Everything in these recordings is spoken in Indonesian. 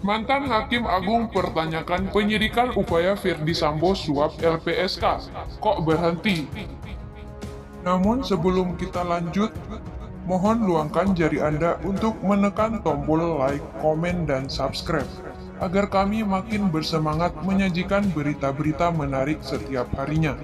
Mantan Hakim Agung pertanyakan penyidikan upaya Firdy Sambo suap LPSK. Kok berhenti? Namun sebelum kita lanjut, mohon luangkan jari Anda untuk menekan tombol like, komen, dan subscribe agar kami makin bersemangat menyajikan berita-berita menarik setiap harinya.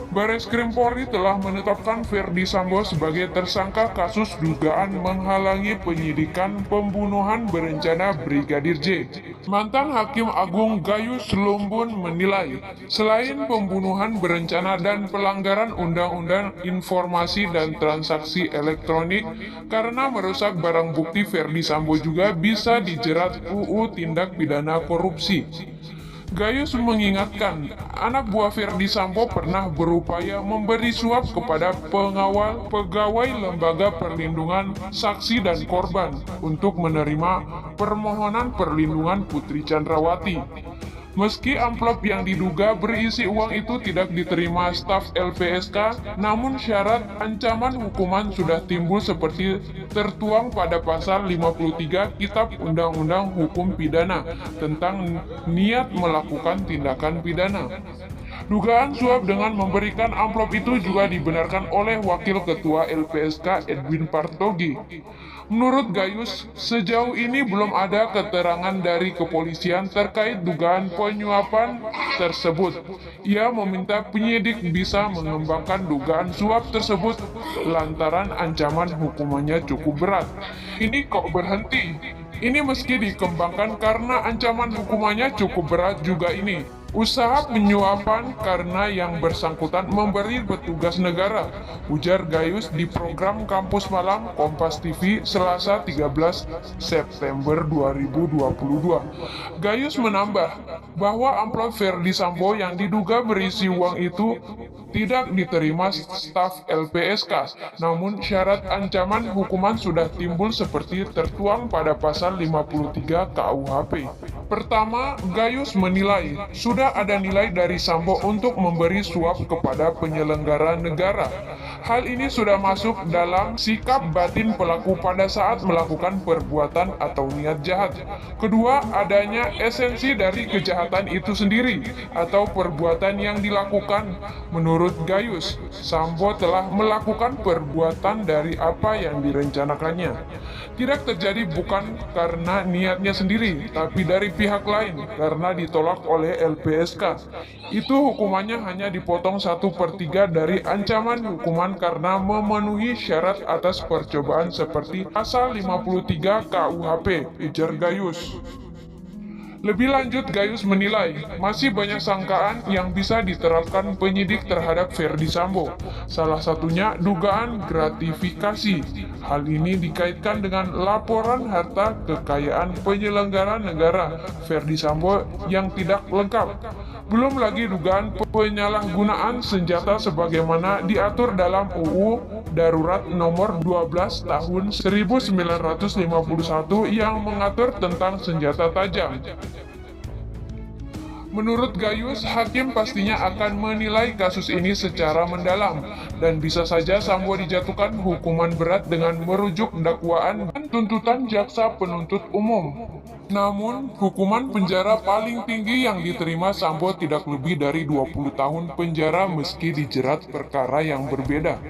Bareskrim Polri telah menetapkan Firdy Sambo sebagai tersangka kasus dugaan menghalangi penyidikan pembunuhan berencana Brigadir J. Mantan Hakim Agung Gayus Lumbun menilai, selain pembunuhan berencana dan pelanggaran Undang-Undang Informasi dan Transaksi Elektronik karena merusak barang bukti, Firdy Sambo juga bisa dijerat UU Tindak Pidana Korupsi. Gayus mengingatkan, anak buah Firdy Sambo pernah berupaya memberi suap kepada pengawal pegawai Lembaga Perlindungan Saksi dan Korban untuk menerima permohonan perlindungan Putri Chandrawati. Meski amplop yang diduga berisi uang itu tidak diterima staf LPSK, namun syarat ancaman hukuman sudah timbul seperti tertuang pada pasal 53 Kitab Undang-Undang Hukum Pidana tentang niat melakukan tindakan pidana. Dugaan suap dengan memberikan amplop itu juga dibenarkan oleh Wakil Ketua LPSK Edwin Partogi. Menurut Gayus, sejauh ini belum ada keterangan dari kepolisian terkait dugaan penyuapan tersebut. Ia meminta penyidik bisa mengembangkan dugaan suap tersebut lantaran ancaman hukumannya cukup berat. Ini kok berhenti? Ini meski dikembangkan karena ancaman hukumannya cukup berat juga ini. Usaha penyuapan karena yang bersangkutan memberi petugas negara, ujar Gayus di program Kampus Malam Kompas TV Selasa 13 September 2022. Gayus menambah bahwa amplop Firdy Sambo yang diduga berisi uang itu tidak diterima staf LPSK, namun syarat ancaman hukuman sudah timbul seperti tertuang pada pasal 53 KUHP. Pertama, Gayus menilai sudah ada nilai dari Sambo untuk memberi suap kepada penyelenggara negara. Hal ini sudah masuk dalam sikap batin pelaku pada saat melakukan perbuatan atau niat jahat. Kedua, adanya esensi dari kejahatan itu sendiri atau perbuatan yang dilakukan. Menurut Gayus, Sambo telah melakukan perbuatan dari apa yang direncanakannya. Tidak terjadi bukan karena niatnya sendiri, tapi dari pihak lain karena ditolak oleh LPSK. Itu hukumannya hanya dipotong 1/3 dari ancaman hukuman karena memenuhi syarat atas percobaan seperti pasal 53 KUHP, ujar Gayus. Lebih lanjut, Gayus menilai masih banyak sangkaan yang bisa diterapkan penyidik terhadap Firdy Sambo. Salah satunya dugaan gratifikasi. Hal ini dikaitkan dengan laporan harta kekayaan penyelenggara negara Firdy Sambo yang tidak lengkap. Belum lagi dugaan penyalahgunaan senjata sebagaimana diatur dalam UU Darurat Nomor 12 Tahun 1951 yang mengatur tentang senjata tajam. Menurut Gayus, hakim pastinya akan menilai kasus ini secara mendalam dan bisa saja Sambo dijatuhkan hukuman berat dengan merujuk dakwaan dan tuntutan jaksa penuntut umum. Namun, hukuman penjara paling tinggi yang diterima Sambo tidak lebih dari 20 tahun penjara meski dijerat perkara yang berbeda.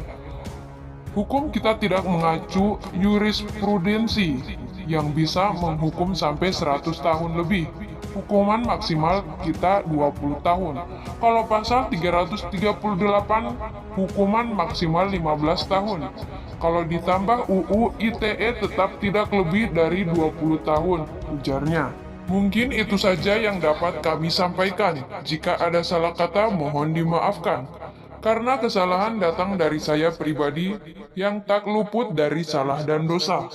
Hukum kita tidak mengacu jurisprudensi yang bisa menghukum sampai 100 tahun lebih. Hukuman maksimal kita 20 tahun. Kalau pasal 338, hukuman maksimal 15 tahun. Kalau ditambah UU ITE tetap tidak lebih dari 20 tahun, ujarnya. Mungkin itu saja yang dapat kami sampaikan. Jika ada salah kata, mohon dimaafkan. Karena kesalahan datang dari saya pribadi yang tak luput dari salah dan dosa.